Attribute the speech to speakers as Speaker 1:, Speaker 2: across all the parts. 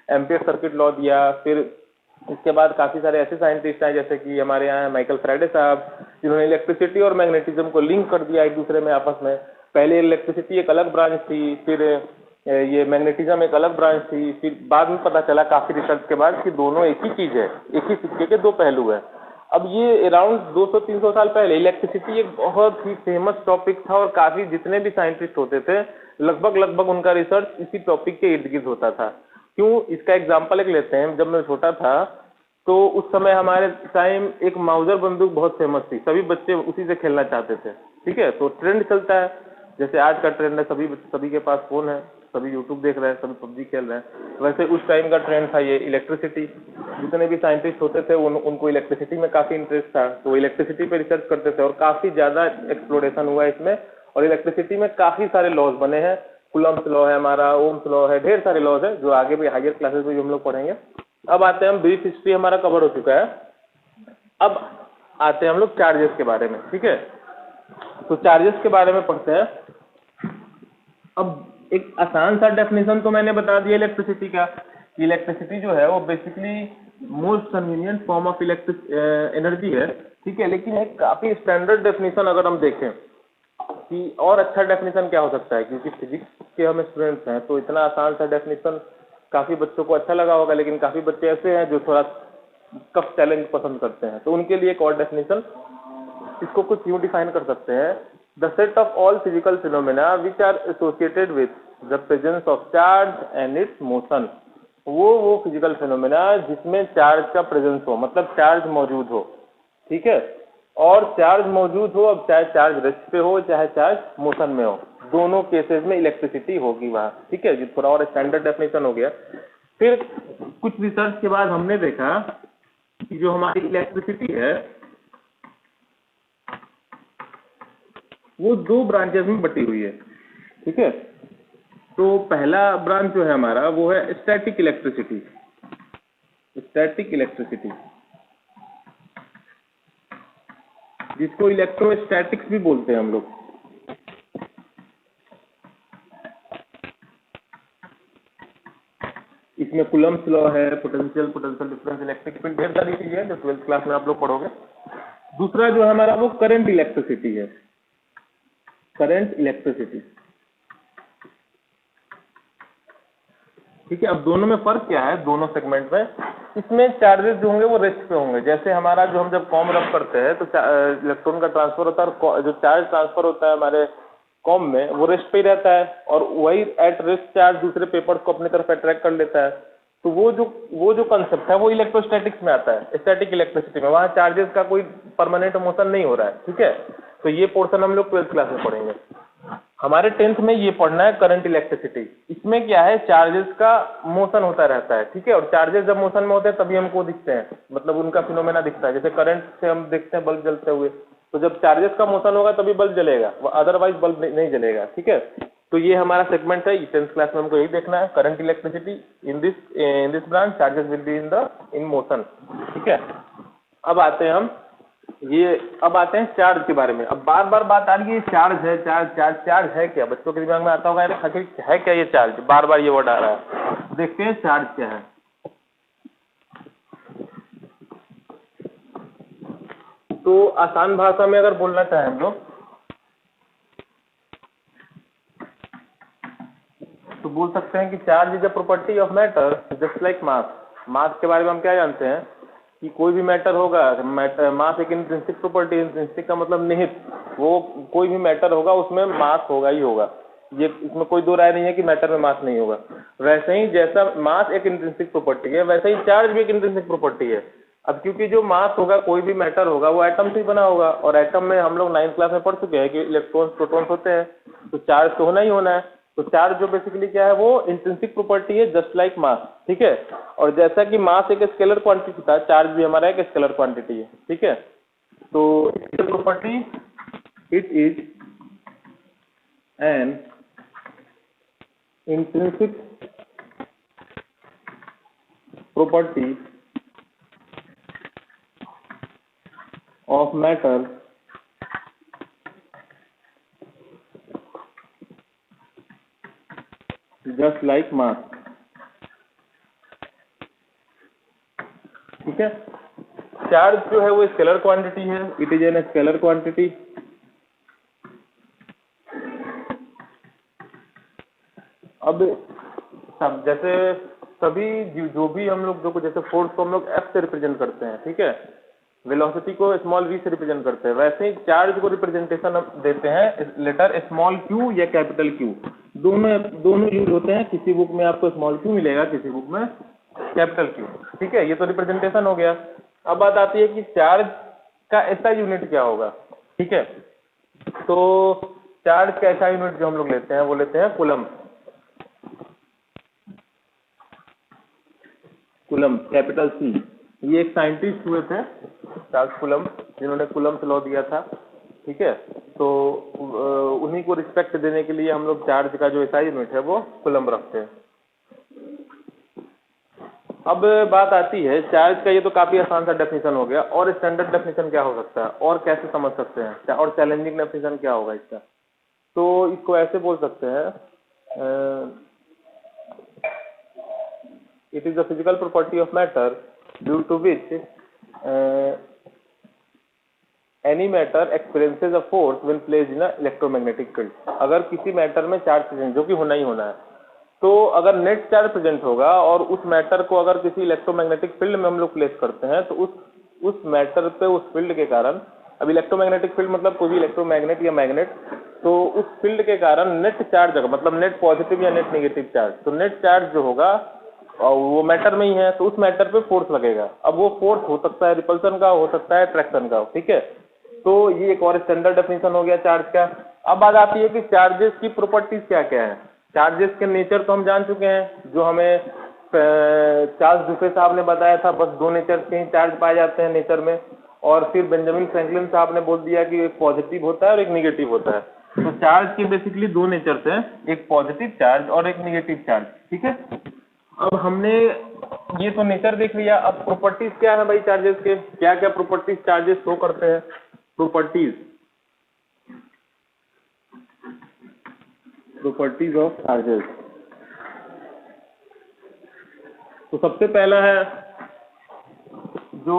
Speaker 1: Ampere circuit law दिया। फिर इसके बाद काफी सारे ऐसे साइंटिस्ट हैं जैसे कि हमारे यहाँ माइकल फैराडे साहब, जिन्होंने इलेक्ट्रिसिटी और मैग्नेटिज्म को लिंक कर दिया एक दूसरे में आपस में। पहले इलेक्ट्रिसिटी एक अलग ब्रांच थी, फिर ये मैग्नेटिज्म एक अलग ब्रांच थी, फिर बाद में पता चला काफी रिसर्च के बाद कि दोनों एक ही चीज है, एक ही सिक्के के दो पहलू है। अब ये अराउंड 200-300 साल पहले इलेक्ट्रिसिटी एक बहुत ही फेमस टॉपिक था और काफी जितने भी साइंटिस्ट होते थे लगभग लगभग उनका रिसर्च इसी टॉपिक के इर्द गिर्द होता था। क्यों, इसका एग्जाम्पल एक लेते हैं। जब मैं छोटा था तो उस समय हमारे टाइम एक माउजर बंदूक बहुत फेमस थी, सभी बच्चे उसी से खेलना चाहते थे। ठीक है, तो ट्रेंड चलता है, जैसे आज का ट्रेंड है सभी के पास फोन है, सभी यूट्यूब देख रहे हैं, सभी पबजी खेल रहे हैं, वैसे उस टाइम का ट्रेंड था ये इलेक्ट्रिसिटी। जितने भी साइंटिस्ट होते थे उनको इलेक्ट्रिसिटी में काफी इंटरेस्ट था, तो इलेक्ट्रिसिटी पे रिसर्च करते थे और काफी ज्यादा एक्सप्लोरेशन हुआ इसमें। और इलेक्ट्रिसिटी में काफी सारे लॉज बने हैं, कूलम्ब्स लॉ है हमारा, ओम्स लॉ है, ढेर सारे लॉज है जो आगे भी हायर क्लासेस में हम लोग पढ़ेंगे। अब आते हैं हम, ब्रीफ हिस्ट्री हमारा कवर हो चुका है, अब आते हैं हम लोग चार्जेस के बारे में। ठीक है, तो चार्जेस के बारे में पढ़ते हैं। अब एक आसान सा डेफिनेशन तो मैंने बता दिया इलेक्ट्रिसिटी का, कि इलेक्ट्रिसिटी जो है वो basically most convenient form of electric energy है। ठीक है, लेकिन एक काफी स्टैंडर्ड डेफिनेशन अगर हम देखें कि और अच्छा डेफिनेशन क्या हो सकता है, क्योंकि फिजिक्स के हम स्टूडेंट्स हैं तो इतना आसान सा डेफिनेशन काफी बच्चों को अच्छा लगा होगा, लेकिन काफी बच्चे ऐसे हैं जो थोड़ा टफ चैलेंज पसंद करते हैं, तो उनके लिए एक और डेफिनेशन इसको कुछ यूं डिफाइन कर सकते हैं, the set of all physical phenomena which are associated with the presence of charge and its motion. वो फिजिकल फिनोमेना जिसमें चार्ज का प्रेजेंस हो, मतलब चार्ज मौजूद हो। ठीक है, और चार्ज मौजूद हो, अब चाहे चार्ज रेस्ट पे हो चाहे चार्ज मोशन में हो, दोनों केसेस में इलेक्ट्रिसिटी होगी वहां। ठीक है, ये थोड़ा और स्टैंडर्ड डेफिनेशन हो गया। फिर कुछ रिसर्च के बाद हमने देखा कि जो हमारी इलेक्ट्रिसिटी है वो दो ब्रांचेस में बटी हुई है। ठीक है, तो पहला ब्रांच जो है हमारा वो है स्टैटिक इलेक्ट्रिसिटी। स्टैटिक इलेक्ट्रिसिटी जिसको इलेक्ट्रोस्टैटिक्स भी बोलते हैं हम लोग। इसमें कूलम्ब्स लॉ है, पोटेंशियल डिफरेंस, इलेक्ट्रिक फील्ड, ढेर सारी चीजें हैं जो 12th क्लास में आप लोग पढ़ोगे। दूसरा जो है हमारा वो करंट इलेक्ट्रिसिटी है, करंट इलेक्ट्रिसिटी। ठीक है, अब दोनों में फर्क क्या है दोनों सेगमेंट में, इसमें चार्जेस जो होंगे वो रेस्ट पे होंगे। जैसे हमारा जो हम जब कॉम रब करते हैं तो इलेक्ट्रॉन का ट्रांसफर होता है और जो चार्ज ट्रांसफर होता है हमारे कॉम में वो रेस्ट पे ही रहता है, और वही एट रेस्ट चार्ज दूसरे पेपर्स को अपनी तरफ अट्रैक्ट कर लेता है। तो वो जो कंसेप्ट है वो इलेक्ट्रोस्टैटिक्स में आता है, स्टैटिक इलेक्ट्रिसिटी में। वहाँ चार्जेस का कोई परमानेंट मोशन नहीं हो रहा है। ठीक है, तो ये पोर्शन हम लोग 12th क्लास में पढ़ेंगे। हमारे 10th में ये पढ़ना है करंट इलेक्ट्रिसिटी। इसमें क्या है, चार्जेस का मोशन होता रहता है। ठीक है, और चार्जेस जब मोशन में होते हैं तभी हमको दिखते हैं, मतलब उनका फिनोमेना दिखता है। जैसे करंट से हम देखते हैं बल्ब जलते हुए, तो जब चार्जेस का मोशन होगा तभी बल्ब जलेगा, अदरवाइज बल्ब नहीं जलेगा। ठीक है, तो ये हमारा सेगमेंट है, 10th क्लास में हमको यही देखना है, current electricity in this branch charges will be in motion. ठीक है, अब आते हैं चार्ज के बारे में। अब बार बार बात आ रही है चार्ज है, चार्ज है क्या, बच्चों के दिमाग में आता होगा आखिर है क्या ये चार्ज, बार बार ये वर्ड आ रहा है। देखते हैं चार्ज क्या है। तो आसान भाषा में अगर बोलना चाहें हम लोग तो बोल सकते हैं कि charge is a property of matter just like mass. Mass के बारे में हम क्या जानते हैं कि कोई भी मैटर होगा, मास एक इंट्रिंसिक प्रॉपर्टी, इंट्रिंसिक का मतलब निहित, वो कोई भी मैटर होगा उसमें मास होगा ही होगा, ये इसमें कोई दो राय नहीं है कि मैटर में मास नहीं होगा। वैसे ही जैसा मास एक इंट्रिंसिक प्रॉपर्टी है वैसे ही चार्ज भी एक इंट्रिंसिक प्रॉपर्टी है। अब क्योंकि जो मास होगा, कोई भी मैटर होगा, वो एटम से ही बना होगा, और एटम में हम लोग 9th क्लास में पढ़ चुके हैं कि इलेक्ट्रॉन्स प्रोटॉन्स होते हैं, तो चार्ज तो होना ही होना है। तो चार्ज जो बेसिकली क्या है, वो इंट्रिंसिक प्रॉपर्टी है जस्ट लाइक मास। ठीक है, और जैसा कि मास एक स्केलर क्वांटिटी था, चार्ज भी हमारा एक स्केलर क्वांटिटी है। ठीक है, तो property it is an intrinsic property of matter just like mass। ठीक है। चार्ज जो है वो स्केलर क्वांटिटी है, it is an scalar quantity. अब सब जैसे सभी जो भी हम लोग जो जैसे फोर्स को हम लोग एफ से रिप्रेजेंट करते हैं, ठीक है, वेलोसिटी को स्मॉल वी से रिप्रेजेंट करते हैं, वैसे ही चार्ज को रिप्रेजेंटेशन हम देते हैं लेटर स्मॉल क्यू या कैपिटल क्यू, दोनों यूज होते हैं। किसी बुक में आपको स्मॉल क्यू मिलेगा, किसी बुक में कैपिटल क्यू, ठीक है। ये तो रिप्रेजेंटेशन हो गया। अब बात आती है कि चार्ज का ऐसा यूनिट क्या होगा, ठीक है। तो चार्ज का ऐसा यूनिट जो हम लोग लेते हैं वो लेते हैं कूलम्ब। Coulomb capital C. ये एक साइंटिस्ट हुए थे चार्ल्स कूलम्ब, जिन्होंने कूलम्ब लॉ दिया था, ठीक है। तो उन्हीं को रिस्पेक्ट देने के लिए हम लोग चार्ज का जो एसआई यूनिट है वो कूलम्ब रखते हैं। अब बात आती है चार्ज का, ये तो काफी आसान सा डेफिनेशन हो गया, और स्टैंडर्ड डेफिनेशन क्या हो सकता है और कैसे समझ सकते हैं, और चैलेंजिंग डेफिनेशन क्या होगा इसका। तो इसको ऐसे बोल सकते हैं, it is the physical property of matter due to which any matter experiences a force when placed in a electromagnetic field। अगर किसी मैटर में चार्ज प्रेजेंट, जो कि होना ही होना है, तो अगर नेट चार्ज प्रेजेंट होगा और उस मैटर को अगर किसी इलेक्ट्रोमैग्नेटिक फील्ड में हम लोग प्लेस करते हैं, तो उस मैटर पे उस फील्ड के कारण, अब इलेक्ट्रोमैग्नेटिक फील्ड मतलब कोई भी इलेक्ट्रोमैग्नेट या मैग्नेट, तो उस फील्ड के कारण नेट चार्ज होगा, मतलब नेट पॉजिटिव या नेट नेगेटिव चार्ज। तो नेट चार्ज जो होगा और वो मैटर में ही है, तो उस मैटर पे फोर्स लगेगा। अब वो फोर्स हो सकता है रिपल्सन का, हो सकता है अट्रैक्शन का, ठीक है। तो ये एक और स्टैंडर्ड डेफिनेशन हो गया चार्ज का। अब बात आती है कि चार्जेस की प्रॉपर्टीज क्या क्या है। चार्जेस के नेचर तो हम जान चुके हैं, जो हमें चार्ल्स डुफे साहब ने बताया था, बस दो नेचर के ही चार्ज पाए जाते हैं नेचर में। और फिर बेंजामिन फ्रैंकलिन साहब ने बोल दिया कि एक पॉजिटिव होता है और एक निगेटिव होता है। तो चार्ज के बेसिकली दो नेचर्स हैं, एक पॉजिटिव चार्ज और एक निगेटिव चार्ज, ठीक है। अब हमने ये तो नेचर देख लिया, अब प्रॉपर्टीज क्या है भाई चार्जेस के, क्या क्या प्रॉपर्टीज चार्जेस शो करते हैं। Properties of charges. तो सबसे पहला है जो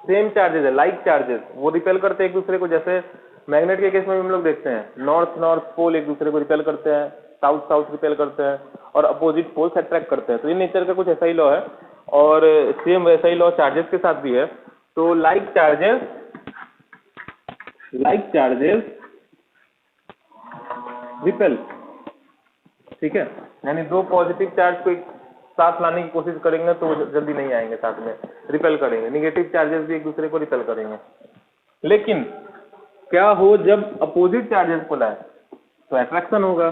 Speaker 1: सेम चार्जेस है, लाइक चार्जेस, वो रिपेल करते हैं एक दूसरे को। जैसे मैग्नेट के केस में हम लोग देखते हैं नॉर्थ नॉर्थ पोल एक दूसरे को रिपेल करते हैं, साउथ साउथ रिपेल करते हैं, और अपोजिट पोल्स अट्रैक्ट करते हैं। तो ये नेचर का कुछ ऐसा ही लॉ है, और सेम वैसा ही लॉ चार्जेस के साथ भी है। तो लाइक चार्जेस रिपेल, ठीक है। यानी दो पॉजिटिव चार्ज को एक साथ लाने की कोशिश करेंगे तो वो जल्दी नहीं आएंगे साथ में, रिपेल करेंगे। निगेटिव चार्जेस भी एक दूसरे को रिपेल करेंगे। लेकिन क्या हो जब अपोजिट चार्जेस को लाए, तो अट्रैक्शन होगा।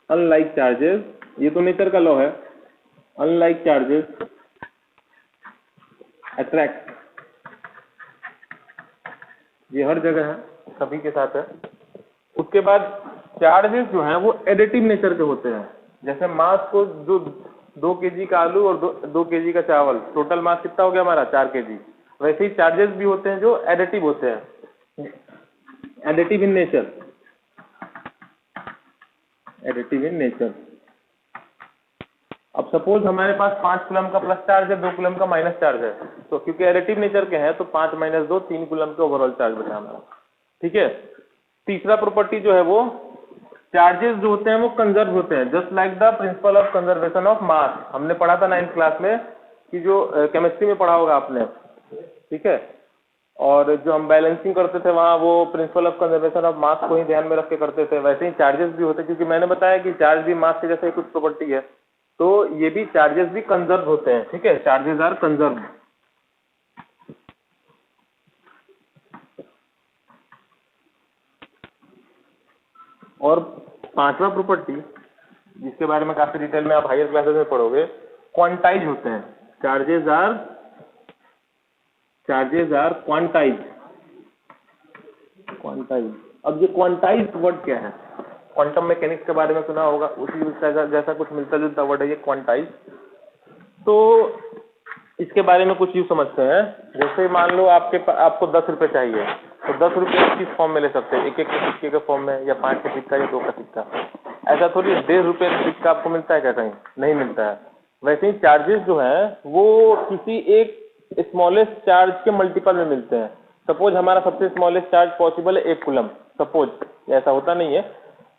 Speaker 1: अनलाइक चार्जेस, ये तो नेचर का लॉ है, अनलाइक चार्जेस अट्रैक्ट, ये हर जगह है, सभी के साथ है। उसके बाद चार्जेस जो हैं वो एडिटिव नेचर के होते हैं। जैसे मास को जो 2 kg का आलू और 2 kg का चावल, टोटल मास कितना हो गया हमारा 4 kg। वैसे ही चार्जेस भी होते हैं जो एडिटिव होते हैं, additive in nature, additive in nature. अब सपोज हमारे पास 5 कूलम का प्लस चार्ज है, 2 कूलम का माइनस चार्ज है, तो क्योंकि एडिटिव नेचर के हैं तो 5 - 2 3 कूलम के ओवरऑल चार्ज बचा हमारा, ठीक है। तीसरा प्रॉपर्टी जो है वो चार्जेस जो होते हैं वो कंजर्व होते हैं, just like the principle of conservation of mass. हमने पढ़ा था 9th क्लास में, कि जो केमिस्ट्री में पढ़ा होगा आपने, ठीक है। और जो हम बैलेंसिंग करते थे वहाँ वो principle of conservation of mass को ही ध्यान में रख के करते थे। वैसे ही चार्जेस भी होते हैं, क्योंकि मैंने बताया कि चार्ज भी मास के जैसे कुछ प्रॉपर्टी है, तो ये भी चार्जेस भी कंजर्व होते हैं, ठीक है। Charges are conserve. और पांचवा प्रॉपर्टी, जिसके बारे में काफी डिटेल में आप हायर क्लासेस में पढ़ोगे, क्वांटाइज होते हैं। Charges are quantize. अब ये क्वांटाइज वर्ड क्या है, क्वांटम मैकेनिक्स के बारे में सुना होगा, उसी जैसा कुछ मिलता जुलता वर्ड है ये क्वांटाइज। तो इसके बारे में कुछ यूँ समझते हैं, जैसे मान लो आपको 10 रुपए चाहिए, तो 10 रुपए किस फॉर्म में ले सकते हैं, 1-1 के सिक्के के फॉर्म में, या 5 का सिक्का या 2 का सिक्का। ऐसा थोड़ी 1.5 रुपए का सिक्का आपको मिलता है क्या, कहीं नहीं मिलता है। वैसे ही चार्जेस जो है वो किसी एक स्मॉलेस्ट चार्ज के मल्टीपल में मिलते हैं। सपोज हमारा सबसे स्मॉलेस्ट चार्ज पॉसिबल है 1 कूलम, सपोज, ऐसा होता नहीं है,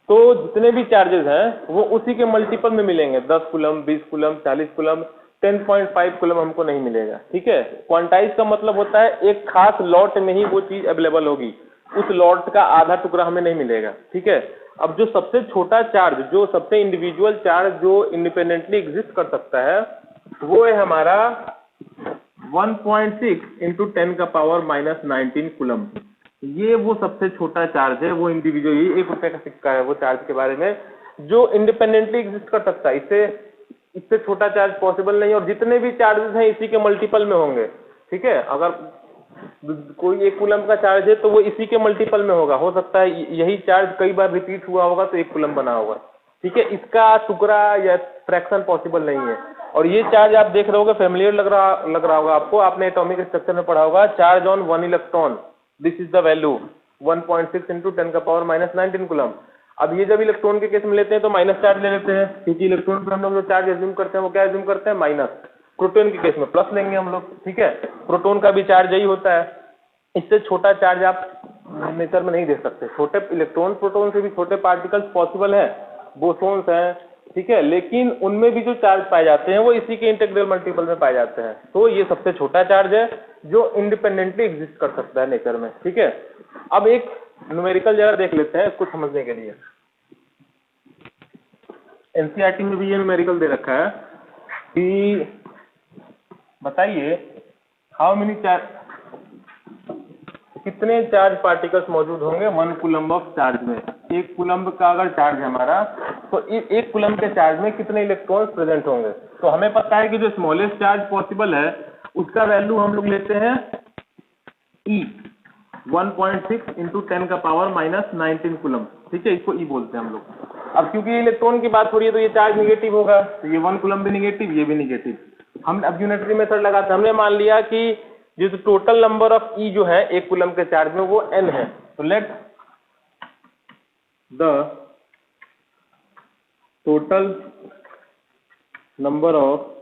Speaker 1: तो जितने भी चार्जेस हैं वो उसी के मल्टीपल में मिलेंगे। 10 कूलम, 20 कूलम, 40 कूलम, 10.5 कूलम हमको नहीं मिलेगा। ठीक है, क्वांटाइज का मतलब होता है एक खास लॉट में ही वो चीज अवेलेबल होगी, उस लॉट का आधा टुकड़ा हमें नहीं मिलेगा। ठीक है, अब जो सबसे छोटा चार्ज, जो सबसे इंडिविजुअल चार्ज जो इंडिपेंडेंटली एग्जिस्ट कर सकता है, वो है हमारा 1.6 इंटू 10 का पावर माइनस 19 कूलम। ये वो सबसे छोटा चार्ज है, वो इंडिविजुअल, ये 1 रुपए का सिक्का है वो चार्ज के बारे में जो इंडिपेंडेंटली एग्जिस्ट कर सकता है। इससे छोटा चार्ज पॉसिबल नहीं है, और जितने भी चार्जेस हैं इसी के मल्टीपल में होंगे। ठीक है, अगर कोई 1 कूलम का चार्ज है तो वो इसी के मल्टीपल में होगा। हो सकता है यही चार्ज कई बार रिपीट हुआ होगा तो 1 कूलम बना होगा। ठीक है, इसका टुकड़ा या फ्रैक्शन पॉसिबल नहीं है। और ये चार्ज आप देख रहे होगे, फेमिलियर लग रहा होगा आपको, आपने एटॉमिक स्ट्रक्चर में पढ़ा होगा, charge on 1 electron, this is the value 1.6 into 10 का पावर माइनस 19 कूलम। अब ये जब इलेक्ट्रॉन के केस में लेते हैं तो माइनस चार्ज ले लेते हैं, क्योंकि इलेक्ट्रॉन पर हम लोग जो चार्ज एज्यूम करते हैं वो क्या एज्यूम करते हैं, माइनस। प्रोटॉन के केस में प्लस लेंगे हम लोग। ठीक है, प्रोटॉन का भी चार्ज यही होता है। इससे छोटा चार्ज आप नेचर में नहीं दे सकते। छोटे इलेक्ट्रॉन प्रोटॉन से भी छोटे पार्टिकल्स पॉसिबल है, बोसोन्स हैं। ठीक है, लेकिन उनमें भी जो चार्ज पाए जाते हैं वो इसी के इंटीग्रल मल्टीपल में पाए जाते हैं। तो ये सबसे छोटा चार्ज है जो इंडिपेंडेंटली एग्जिस्ट कर सकता है नेचर में। ठीक है, अब एक न्यूमेरिकल जगह देख लेते हैं इसको समझने के लिए। एनसीईआरटी में भी ये न्यूमेरिकल दे रखा है कि बताइए हाउ मेनी चार्ज, कितने चार्ज पार्टिकल्स मौजूद होंगे 1 कूलम ऑफ चार्ज में। 1 कूलम का अगर चार्ज है हमारा तो 1 कूलम के चार्ज में कितने इलेक्ट्रॉन्स प्रेजेंट होंगे। तो हमें पता है कि जो स्मॉलेस्ट चार्ज पॉसिबल है उसका वैल्यू हम लोग लेते हैं E, 1.6 इंटू 10 का पावर माइनस 19 कूलम। ठीक है, इसको E बोलते हैं हम लोग। अब क्योंकि इलेक्ट्रॉन की बात हो रही है तो ये चार्ज निगेटिव होगा, तो ये 1 कूलम भी निगेटिव, ये भी निगेटिव। हम अब यूनिटरी मेथड लगाते हैं, हमने मान लिया कि जो टोटल नंबर ऑफ E जो है 1 कूलम के चार्ज में वो N है। तो let the total number of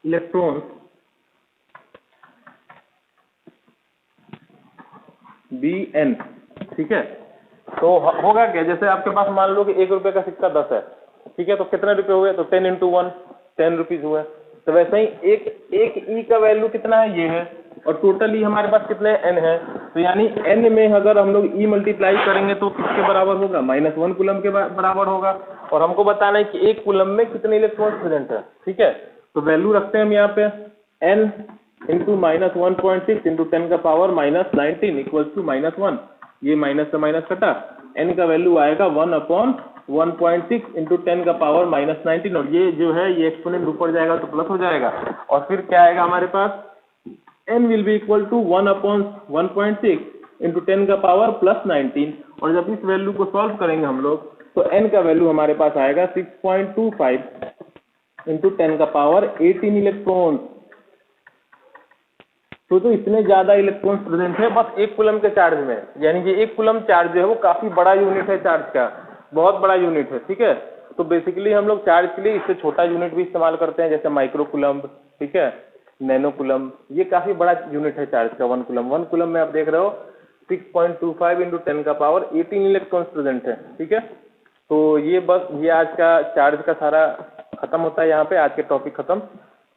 Speaker 1: electrons be N। ठीक है, तो होगा क्या, जैसे आपके पास मान लो कि 1 रुपए का सिक्का 10 है। ठीक है, तो कितने रुपए हुए, तो 10 इंटू 1 10 रुपीज हुए। तो वैसे ही एक ई का वैल्यू कितना है, ये है, और टोटल ई हमारे पास कितने N है। तो यानी N में अगर हम लोग ई मल्टीप्लाई करेंगे तो किसके बराबर होगा, -1 कूलम के बराबर होगा। और हमको बताना है कि 1 कूलम में कितने इलेक्ट्रॉन्स प्रेजेंट है। ठीक है, तो वैल्यू रखते हैं हम यहाँ पे N इंटू -1.6 इंटू 10 का पावर माइनस 19 इक्वल्स टू -1। ये माइनस से माइनस कटा, N का वैल्यू आएगा 1/1.6 इंटू 10 का पावर माइनस 19, और ये जो है ये एक्सपोनेंट ऊपर जाएगा तो प्लस हो जाएगा, और फिर क्या आएगा हमारे पास, N will be equal to 1/1.6 into 10 का पावर प्लस 19। और जब इस वैल्यू को सॉल्व करेंगे हम लोग तो N का वैल्यू हमारे पास आएगा 6.25 इंटू 10 का पावर 18 इलेक्ट्रॉन। तो इतने ज्यादा इलेक्ट्रॉन्स प्रेजेंट है बस 1 कूलम के चार्ज में। यानी कि 1 कूलम चार्ज जो है वो काफी बड़ा यूनिट है चार्ज का, बहुत बड़ा यूनिट है। ठीक है, तो बेसिकली हम लोग चार्ज के लिए इससे छोटा यूनिट भी इस्तेमाल करते हैं, जैसे माइक्रो कूलम, ठीक है, नैनो कूलम। ये काफी बड़ा यूनिट है चार्ज का 1 कूलम। 1 कूलम में आप देख रहे हो 6.25 इंटू 10 का पावर 18 इलेक्ट्रॉन्स प्रेजेंट है। ठीक है, तो ये बस ये आज का चार्ज का सारा खत्म होता है यहाँ पे, आज के टॉपिक खत्म।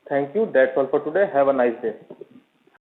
Speaker 1: Thank you, that's all for today, have a nice day.